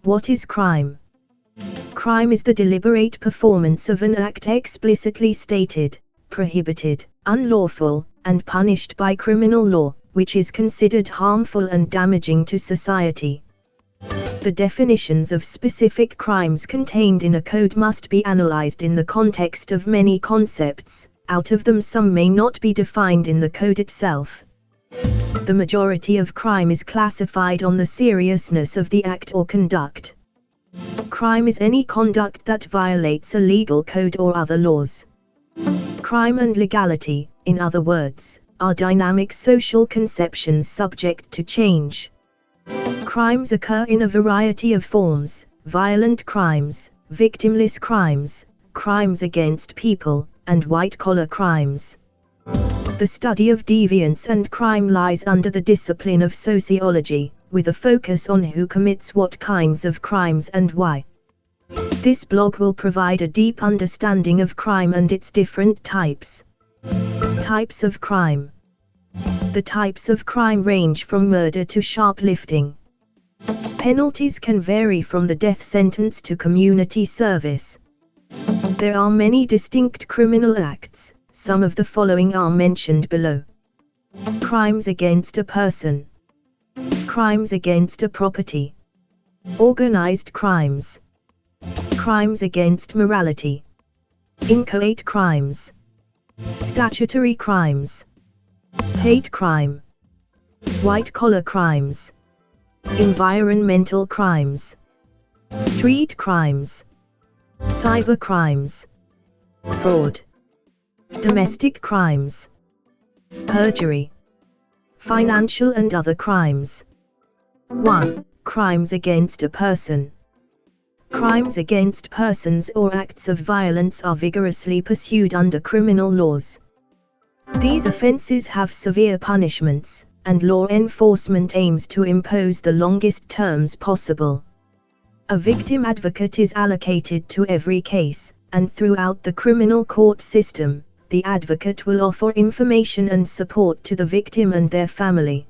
What is crime? Crime is the deliberate performance of an act explicitly stated, prohibited, unlawful, and punished by criminal law, which is considered harmful and damaging to society. The definitions of specific crimes contained in a code must be analyzed in the context of many concepts. Out of them, some may not be defined in the code itself. The majority of crime is classified on the seriousness of the act or conduct. Crime is any conduct that violates a legal code or other laws. Crime and legality, in other words, are dynamic social conceptions subject to change. Crimes occur in a variety of forms: violent crimes, victimless crimes, crimes against people, and white-collar crimes. The study of deviance and crime lies under the discipline of sociology, with a focus on who commits what kinds of crimes and why. This blog will provide a deep understanding of crime and its different types. Types of crime. The types of crime range from murder to shoplifting. Penalties can vary from the death sentence to community service. There are many distinct criminal acts. Some of the following are mentioned below. Crimes against a person. Crimes against a property. Organized crimes. Crimes against morality. Inchoate crimes. Statutory crimes. Hate crime. White-collar crimes. Environmental crimes. Street crimes. Cyber crimes. Fraud. Domestic crimes. Perjury. Financial and other crimes. 1. Crimes against a person. Crimes against persons or acts of violence are vigorously pursued under criminal laws. These offenses have severe punishments, and law enforcement aims to impose the longest terms possible. A victim advocate is allocated to every case, and throughout the criminal court system, the advocate will offer information and support to the victim and their family.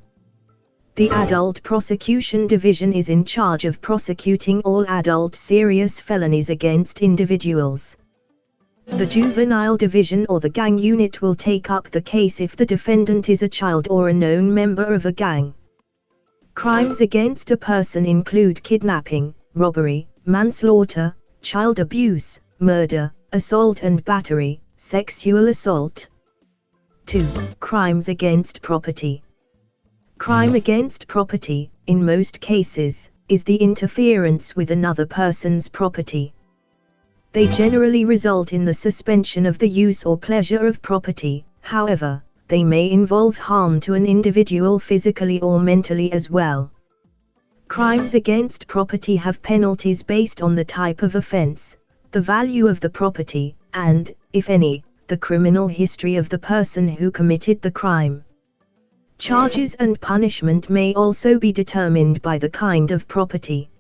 The Adult Prosecution Division is in charge of prosecuting all adult serious felonies against individuals. The Juvenile Division or the Gang Unit will take up the case if the defendant is a child or a known member of a gang. Crimes against a person include kidnapping, robbery, manslaughter, child abuse, murder, assault and battery, sexual assault. 2. Crimes against property. Crime against property, in most cases, is the interference with another person's property. They generally result in the suspension of the use or pleasure of property. However, they may involve harm to an individual physically or mentally as well. Crimes against property have penalties based on the type of offense, the value of the property, and, if any, the criminal history of the person who committed the crime. Charges and punishment may also be determined by the kind of property.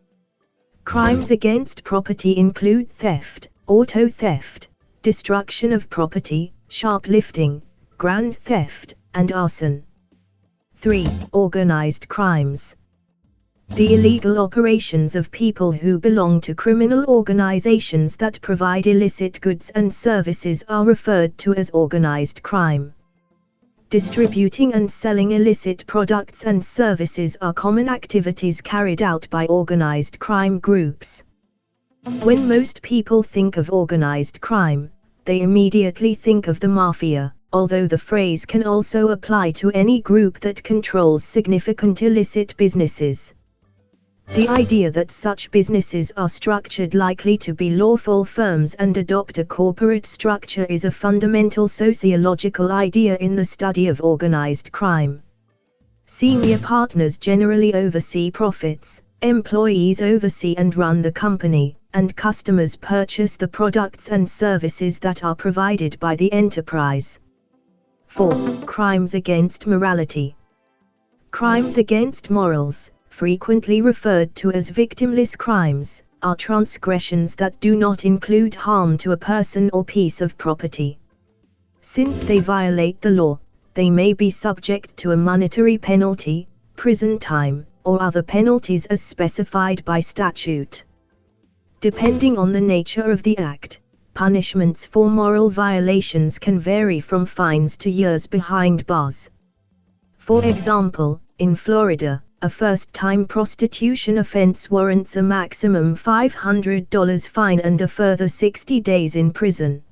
Crimes against property include theft, auto theft, destruction of property, shoplifting, grand theft, and arson. 3. Organized crimes. The illegal operations of people who belong to criminal organizations that provide illicit goods and services are referred to as organized crime. Distributing and selling illicit products and services are common activities carried out by organized crime groups. When most people think of organized crime, they immediately think of the mafia, although the phrase can also apply to any group that controls significant illicit businesses. The idea that such businesses are structured likely to be lawful firms and adopt a corporate structure is a fundamental sociological idea in the study of organized crime. Senior partners generally oversee profits, employees oversee and run the company, and customers purchase the products and services that are provided by the enterprise. 4. Crimes against morality. Crimes against morals, frequently referred to as victimless crimes, are transgressions that do not include harm to a person or piece of property. Since they violate the law, they may be subject to a monetary penalty, prison time, or other penalties as specified by statute. Depending on the nature of the act, punishments for moral violations can vary from fines to years behind bars. For example, in Florida, a first-time prostitution offense warrants a maximum $500 fine and a further 60 days in prison.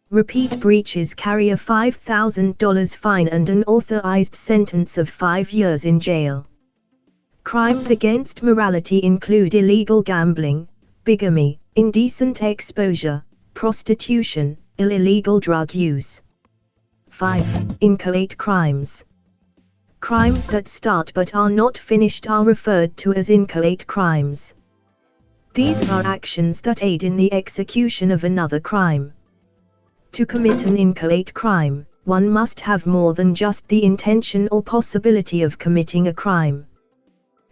Repeat breaches carry a $5,000 fine and an authorized sentence of 5 years in jail. Crimes against morality include illegal gambling, bigamy, indecent exposure, prostitution, illegal drug use. 5. Inchoate crimes. Crimes that start but are not finished are referred to as inchoate crimes. These are actions that aid in the execution of another crime. To commit an inchoate crime, one must have more than just the intention or possibility of committing a crime.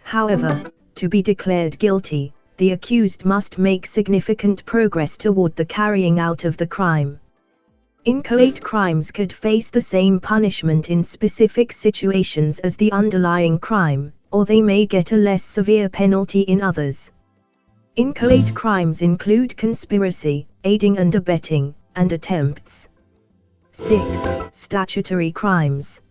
However, to be declared guilty, the accused must make significant progress toward the carrying out of the crime. Inchoate crimes could face the same punishment in specific situations as the underlying crime, or they may get a less severe penalty in others. Inchoate crimes include conspiracy, aiding and abetting, and attempts. 6. Statutory crimes.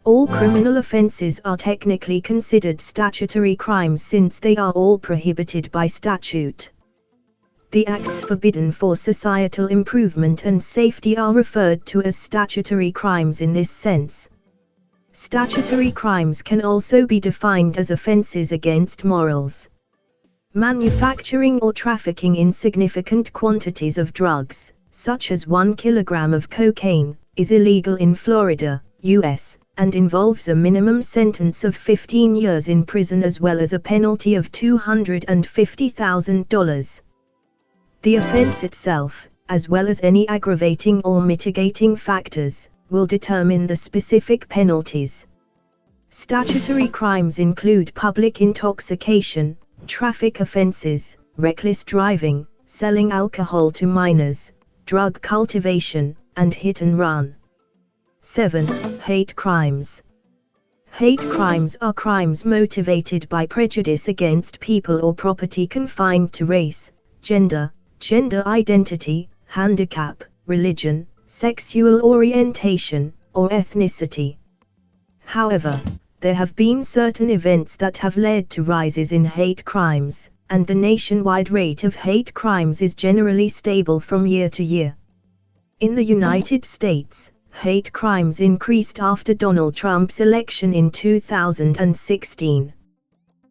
All criminal offenses are technically considered statutory crimes since they are all prohibited by statute. The acts forbidden for societal improvement and safety are referred to as statutory crimes in this sense. Statutory crimes can also be defined as offenses against morals. Manufacturing or trafficking in significant quantities of drugs, such as 1 kilogram of cocaine, is illegal in Florida, U.S., and involves a minimum sentence of 15 years in prison as well as a penalty of $250,000. The offense itself, as well as any aggravating or mitigating factors, will determine the specific penalties. Statutory crimes include public intoxication, traffic offenses, reckless driving, selling alcohol to minors, drug cultivation, and hit and run. 7. Hate crimes. Hate crimes are crimes motivated by prejudice against people or property confined to race, gender identity, handicap, religion, sexual orientation, or ethnicity. However, there have been certain events that have led to rises in hate crimes, and the nationwide rate of hate crimes is generally stable from year to year. In the United States, hate crimes increased after Donald Trump's election in 2016.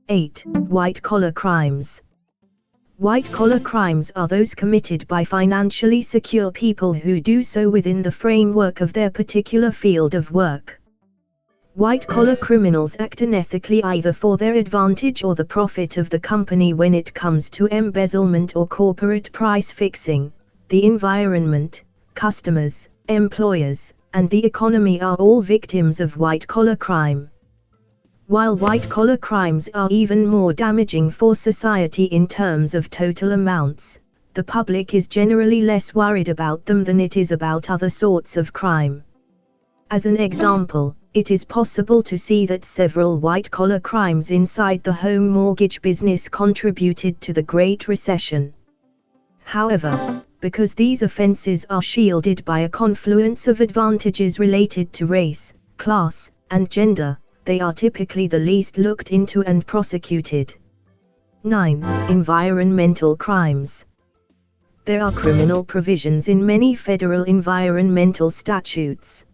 8. White-collar crimes. White-collar crimes are those committed by financially secure people who do so within the framework of their particular field of work. White-collar criminals act unethically either for their advantage or the profit of the company when it comes to embezzlement or corporate price fixing. The environment, customers, employers, and the economy are all victims of white-collar crime. While white-collar crimes are even more damaging for society in terms of total amounts, the public is generally less worried about them than it is about other sorts of crime. As an example, it is possible to see that several white-collar crimes inside the home mortgage business contributed to the Great Recession. However, because these offenses are shielded by a confluence of advantages related to race, class, and gender, they are typically the least looked into and prosecuted. 9. Environmental crimes. There are criminal provisions in many federal environmental statutes.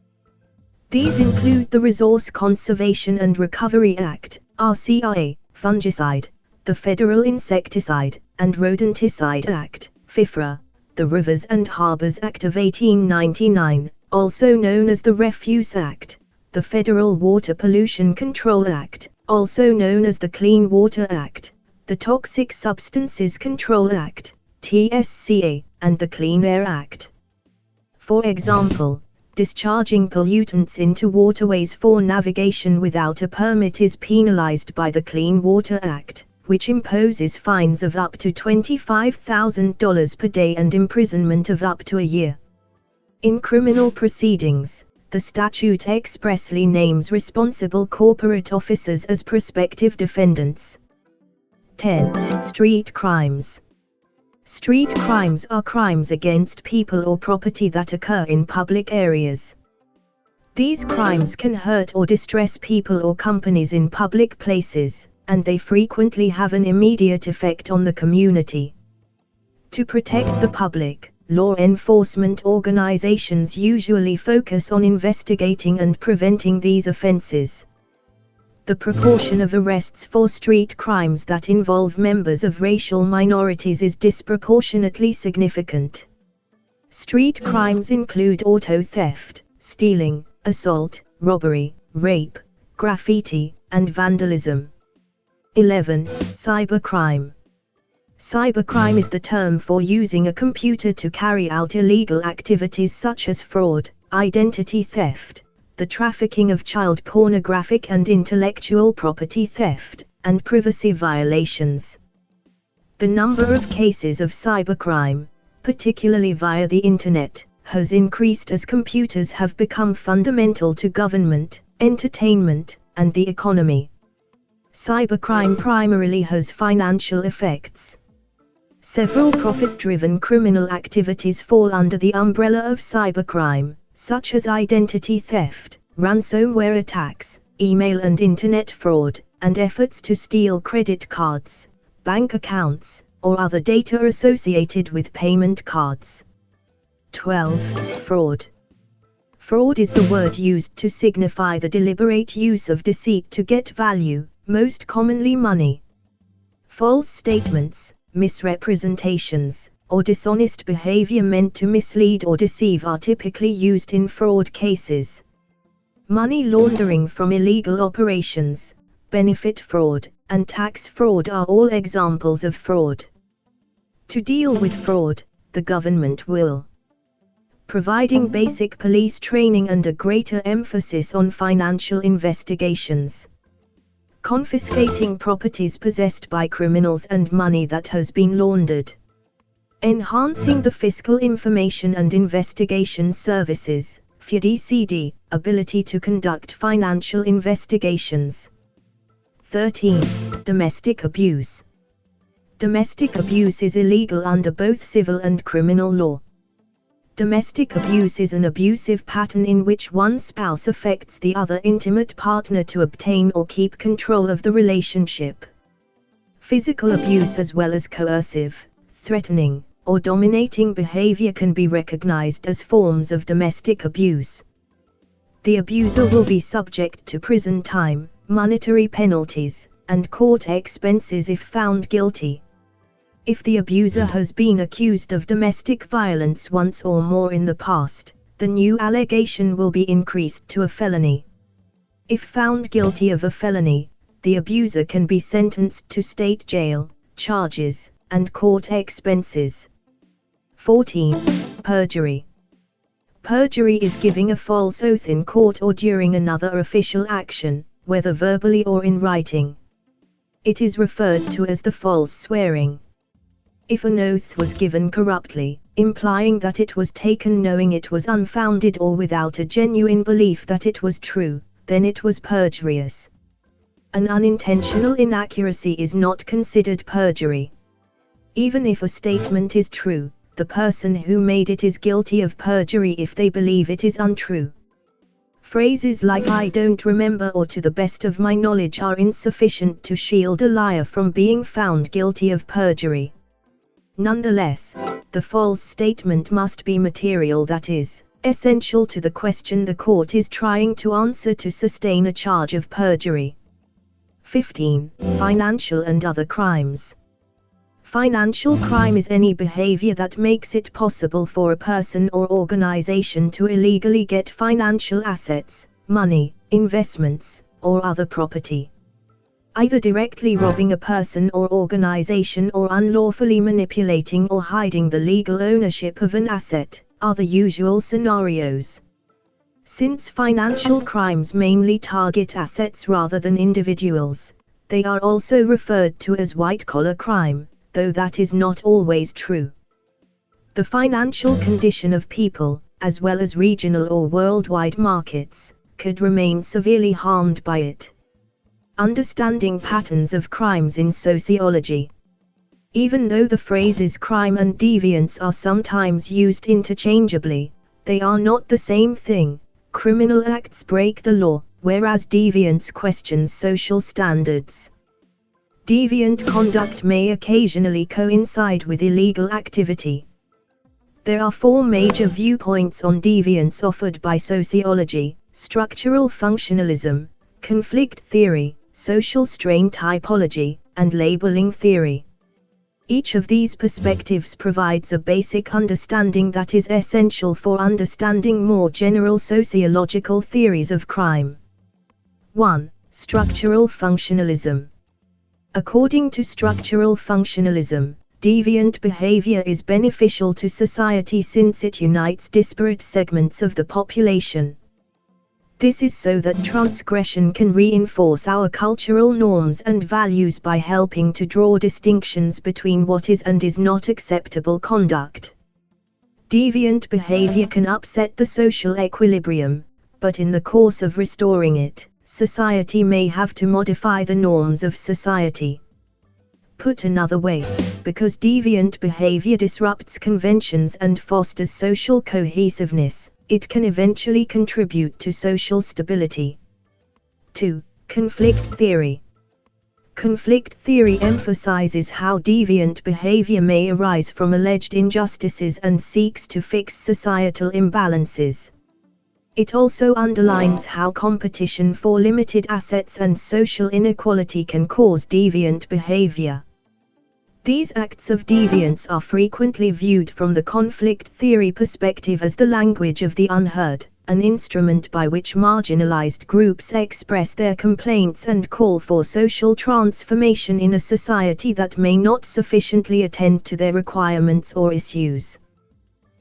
These include the Resource Conservation and Recovery Act, RCRA, Fungicide, the Federal Insecticide and Rodenticide Act, FIFRA, the Rivers and Harbors Act of 1899, also known as the Refuse Act, the Federal Water Pollution Control Act, also known as the Clean Water Act, the Toxic Substances Control Act, TSCA, and the Clean Air Act. For example, discharging pollutants into waterways for navigation without a permit is penalized by the Clean Water Act, which imposes fines of up to $25,000 per day and imprisonment of up to a year. In criminal proceedings, the statute expressly names responsible corporate officers as prospective defendants. 10. Street crimes. Street crimes are crimes against people or property that occur in public areas. These crimes can hurt or distress people or companies in public places, and they frequently have an immediate effect on the community. To protect the public, law enforcement organizations usually focus on investigating and preventing these offenses. The proportion of arrests for street crimes that involve members of racial minorities is disproportionately significant. Street crimes include auto theft, stealing, assault, robbery, rape, graffiti, and vandalism. 11. Cybercrime. Cybercrime is the term for using a computer to carry out illegal activities such as fraud, identity theft, the trafficking of child pornographic and intellectual property theft, and privacy violations. The number of cases of cybercrime, particularly via the Internet, has increased as computers have become fundamental to government, entertainment, and the economy. Cybercrime primarily has financial effects. Several profit-driven criminal activities fall under the umbrella of cybercrime, such as identity theft, ransomware attacks, email and internet fraud, and efforts to steal credit cards, bank accounts, or other data associated with payment cards. 12. Fraud. Fraud is the word used to signify the deliberate use of deceit to get value, most commonly money. False statements, misrepresentations, or dishonest behavior meant to mislead or deceive are typically used in fraud cases. Money laundering from illegal operations, benefit fraud, and tax fraud are all examples of fraud. To deal with fraud, the government will providing basic police training and a greater emphasis on financial investigations, confiscating properties possessed by criminals and money that has been laundered, enhancing the fiscal information and investigation services, FIDCD, ability to conduct financial investigations. 13. Domestic abuse. Domestic abuse is illegal under both civil and criminal law. Domestic abuse is an abusive pattern in which one spouse affects the other intimate partner to obtain or keep control of the relationship. Physical abuse as well as coercive, threatening, or dominating behavior can be recognized as forms of domestic abuse. The abuser will be subject to prison time, monetary penalties, and court expenses if found guilty. If the abuser has been accused of domestic violence once or more in the past, the new allegation will be increased to a felony. If found guilty of a felony, the abuser can be sentenced to state jail, charges, and court expenses. 14. Perjury. Perjury is giving a false oath in court or during another official action, whether verbally or in writing. It is referred to as the false swearing. If an oath was given corruptly, implying that it was taken knowing it was unfounded or without a genuine belief that it was true, then it was perjurious. An unintentional inaccuracy is not considered perjury. Even if a statement is true, the person who made it is guilty of perjury if they believe it is untrue. Phrases like "I don't remember" or "to the best of my knowledge" are insufficient to shield a liar from being found guilty of perjury. Nonetheless, the false statement must be material, that is, essential to the question the court is trying to answer to sustain a charge of perjury. 15. Financial and other crimes. Financial crime is any behavior that makes it possible for a person or organization to illegally get financial assets, money, investments, or other property. Either directly robbing a person or organization or unlawfully manipulating or hiding the legal ownership of an asset, are the usual scenarios. Since financial crimes mainly target assets rather than individuals, they are also referred to as white-collar crime, though that is not always true. The financial condition of people, as well as regional or worldwide markets, could remain severely harmed by it. Understanding patterns of crimes in sociology. Even though the phrases crime and deviance are sometimes used interchangeably, they are not the same thing. Criminal acts break the law, whereas deviance questions social standards. Deviant conduct may occasionally coincide with illegal activity. There are four major viewpoints on deviance offered by sociology: structural functionalism, conflict theory, social strain typology, and labeling theory. Each of these perspectives provides a basic understanding that is essential for understanding more general sociological theories of crime. 1. Structural functionalism. According to structural functionalism, deviant behavior is beneficial to society since it unites disparate segments of the population. This is so that transgression can reinforce our cultural norms and values by helping to draw distinctions between what is and is not acceptable conduct. Deviant behavior can upset the social equilibrium, but in the course of restoring it, society may have to modify the norms of society. Put another way, because deviant behavior disrupts conventions and fosters social cohesiveness, it can eventually contribute to social stability. 2. Conflict theory. Conflict theory emphasizes how deviant behavior may arise from alleged injustices and seeks to fix societal imbalances. It also underlines how competition for limited assets and social inequality can cause deviant behavior. These acts of deviance are frequently viewed from the conflict theory perspective as the language of the unheard, an instrument by which marginalized groups express their complaints and call for social transformation in a society that may not sufficiently attend to their requirements or issues.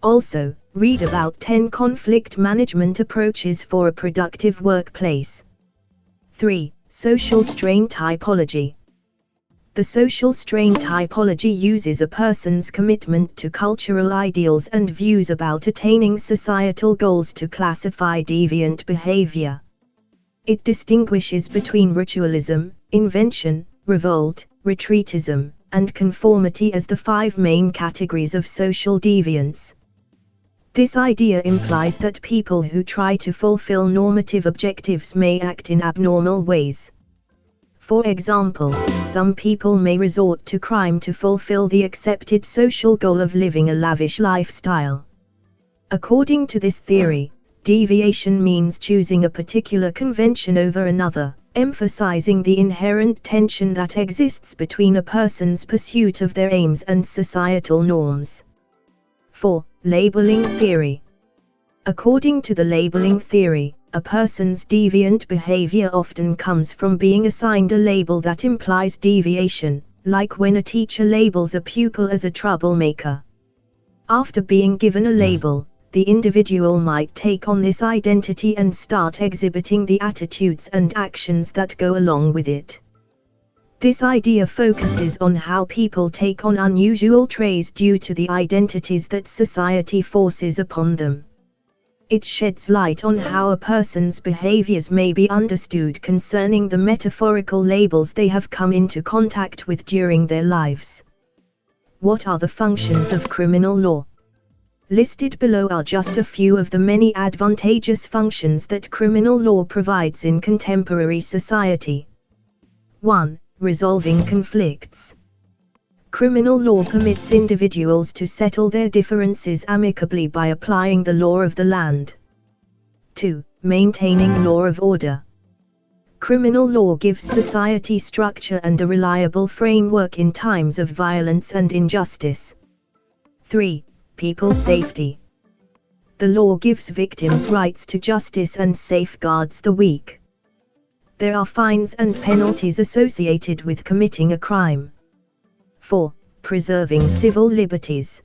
Also, read about 10 conflict management approaches for a productive workplace. 3. Social strain typology. The social strain typology uses a person's commitment to cultural ideals and views about attaining societal goals to classify deviant behavior. It distinguishes between ritualism, invention, revolt, retreatism, and conformity as the 5 main categories of social deviance. This idea implies that people who try to fulfill normative objectives may act in abnormal ways. For example, some people may resort to crime to fulfill the accepted social goal of living a lavish lifestyle. According to this theory, deviation means choosing a particular convention over another, emphasizing the inherent tension that exists between a person's pursuit of their aims and societal norms. 4. Labeling theory. According to the labeling theory, a person's deviant behavior often comes from being assigned a label that implies deviation, like when a teacher labels a pupil as a troublemaker. After being given a label, the individual might take on this identity and start exhibiting the attitudes and actions that go along with it. This idea focuses on how people take on unusual traits due to the identities that society forces upon them. It sheds light on how a person's behaviors may be understood concerning the metaphorical labels they have come into contact with during their lives. What are the functions of criminal law? Listed below are just a few of the many advantageous functions that criminal law provides in contemporary society. 1. Resolving conflicts. Criminal law permits individuals to settle their differences amicably by applying the law of the land. 2. Maintaining law of order. Criminal law gives society structure and a reliable framework in times of violence and injustice. 3. People's safety. The law gives victims rights to justice and safeguards the weak. There are fines and penalties associated with committing a crime. 4. Preserving civil liberties.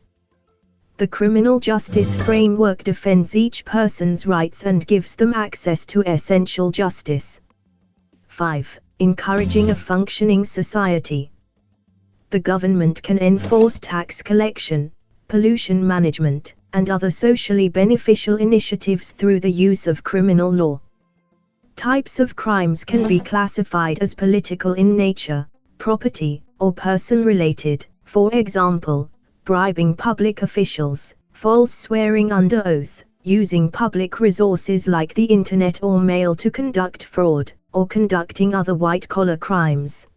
The criminal justice framework defends each person's rights and gives them access to essential justice. 5. Encouraging a functioning society. The government can enforce tax collection, pollution management, and other socially beneficial initiatives through the use of criminal law. Types of crimes can be classified as political in nature, property, or person-related, for example, bribing public officials, false swearing under oath, using public resources like the internet or mail to conduct fraud, or conducting other white-collar crimes.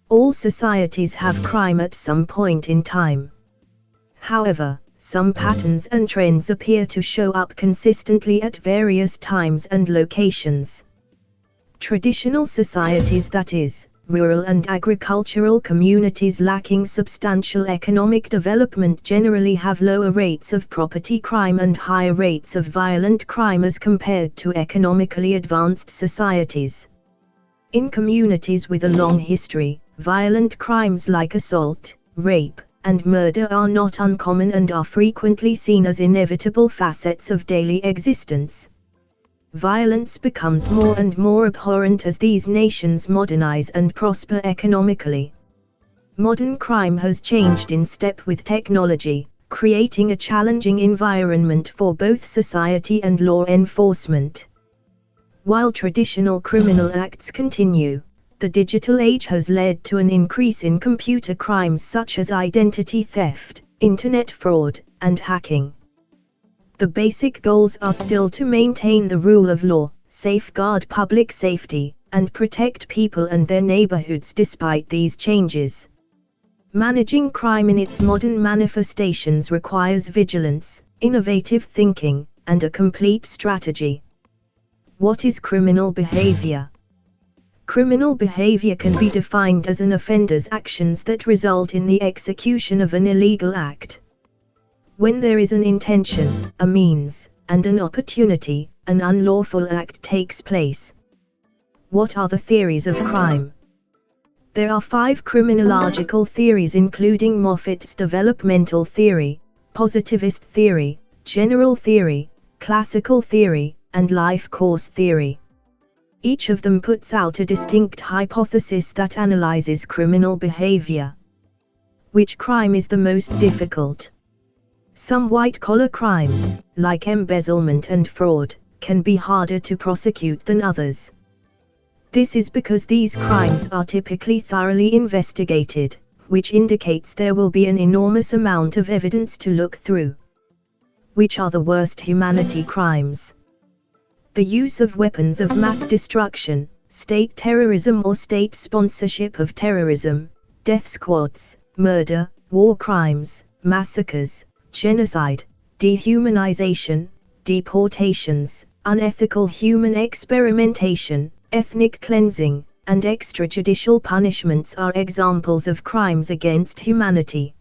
All societies have crime at some point in time. However, some patterns and trends appear to show up consistently at various times and locations. Traditional societies, that is, rural and agricultural communities lacking substantial economic development, generally have lower rates of property crime and higher rates of violent crime as compared to economically advanced societies. In communities with a long history, violent crimes like assault, rape, and murder are not uncommon and are frequently seen as inevitable facets of daily existence. Violence becomes more and more abhorrent as these nations modernize and prosper economically. Modern crime has changed in step with technology, creating a challenging environment for both society and law enforcement. While traditional criminal acts continue, the digital age has led to an increase in computer crimes such as identity theft, internet fraud, and hacking. The basic goals are still to maintain the rule of law, safeguard public safety, and protect people and their neighborhoods despite these changes. Managing crime in its modern manifestations requires vigilance, innovative thinking, and a complete strategy. What is criminal behavior? Criminal behavior can be defined as an offender's actions that result in the execution of an illegal act. When there is an intention, a means, and an opportunity, an unlawful act takes place. What are the theories of crime? There are 5 criminological theories, including Moffat's developmental theory, positivist theory, general theory, classical theory, and life course theory. Each of them puts out a distinct hypothesis that analyzes criminal behavior. Which crime is the most difficult? Some white-collar crimes, like embezzlement and fraud, can be harder to prosecute than others. This is because these crimes are typically thoroughly investigated, which indicates there will be an enormous amount of evidence to look through. Which are the worst humanity crimes? The use of weapons of mass destruction, state terrorism or state sponsorship of terrorism, death squads, murder, war crimes, massacres, genocide, dehumanization, deportations, unethical human experimentation, ethnic cleansing, and extrajudicial punishments are examples of crimes against humanity.